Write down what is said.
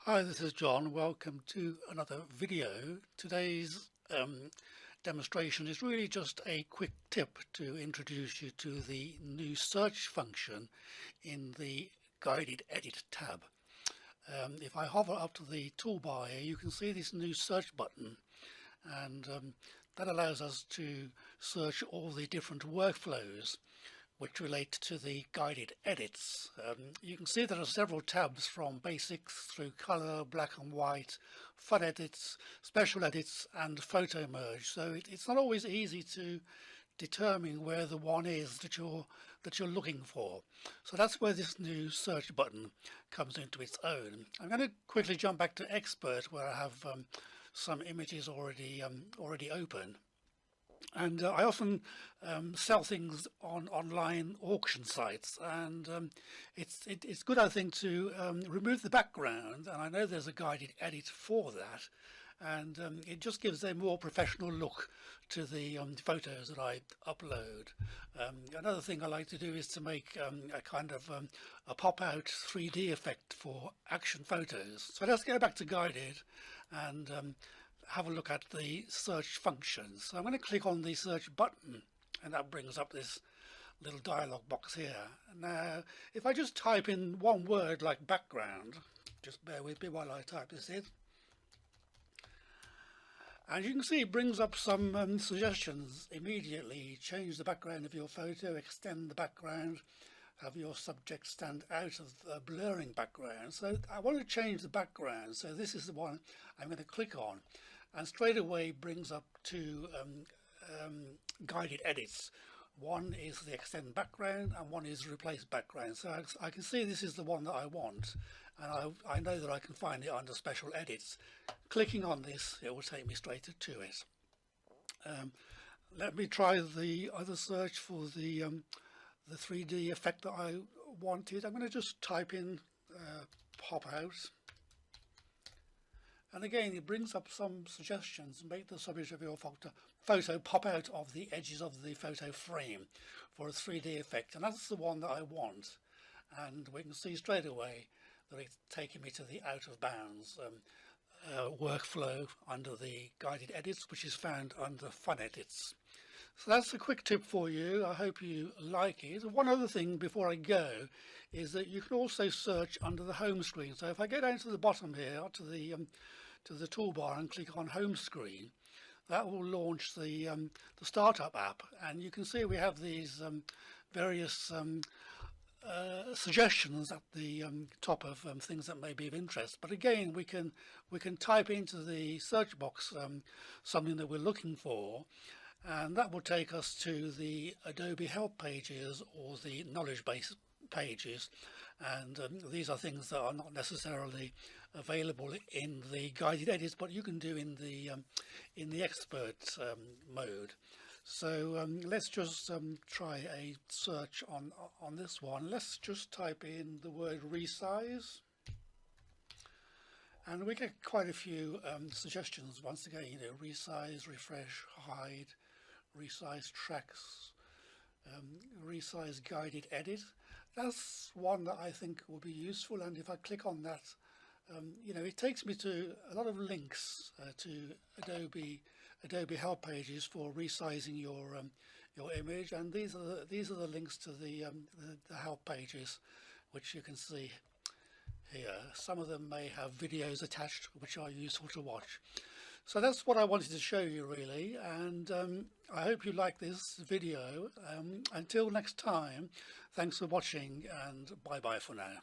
Hi, this is John. Welcome to another video. Today's demonstration is really just a quick tip to introduce you to the new search function in the Guided Edit tab. If I hover up to the toolbar here, you can see this new search button, and that allows us to search all the different workflows which relate to the guided edits. You can see there are several tabs from basics through color, black and white, fun edits, special edits and photo merge. So it's not always easy to determine where the one is that you're looking for. So that's where this new search button comes into its own. I'm going to quickly jump back to Expert, where I have some images already open. And I often sell things on online auction sites, and it's good, I think, to remove the background, and I know there's a guided edit for that, and it just gives a more professional look to the photos that I upload. Another thing I like to do is to make a kind of a pop-out 3D effect for action photos. So let's go back to guided and have a look at the search functions. So I'm going to click on the search button, and that brings up this little dialog box here. Now if I just type in one word like background, just bear with me while I type this in, and you can see it brings up some suggestions immediately. Change the background of your photo, extend the background, have your subject stand out of a blurring background. So I want to change the background, so this is the one I'm going to click on, and straight away brings up two guided edits. One is the extend background and one is replace background. So I can see this is the one that I want, and I know that I can find it under special edits. Clicking on this, it will take me straight to it. Let me try the other search for the 3D effect that I wanted. I'm going to just type in pop out, and again it brings up some suggestions. Make the subject of your photo pop out of the edges of the photo frame for a 3D effect, and that's the one that I want. And we can see straight away that it's taking me to the out of bounds workflow under the guided edits, which is found under fun edits. So that's a quick tip for you. I hope you like it. One other thing before I go is that you can also search under the home screen. So if I go down to the bottom here to the toolbar and click on home screen, that will launch the startup app, and you can see we have these various suggestions at the top of things that may be of interest. But again, we can type into the search box something that we're looking for, and that will take us to the Adobe help pages or the knowledge base pages, and these are things that are not necessarily available in the guided edits, but you can do in the expert mode. So let's just try a search on this one. Let's just type in the word resize, and we get quite a few suggestions. Once again, you know, resize, refresh, hide, resize tracks, resize guided edit. That's one that I think will be useful, and if I click on that, you know, it takes me to a lot of links to Adobe help pages for resizing your image, and these are the links to the help pages, which you can see here. Some of them may have videos attached which are useful to watch. So that's what I wanted to show you really, and I hope you like this video. Until next time, thanks for watching, and bye bye for now.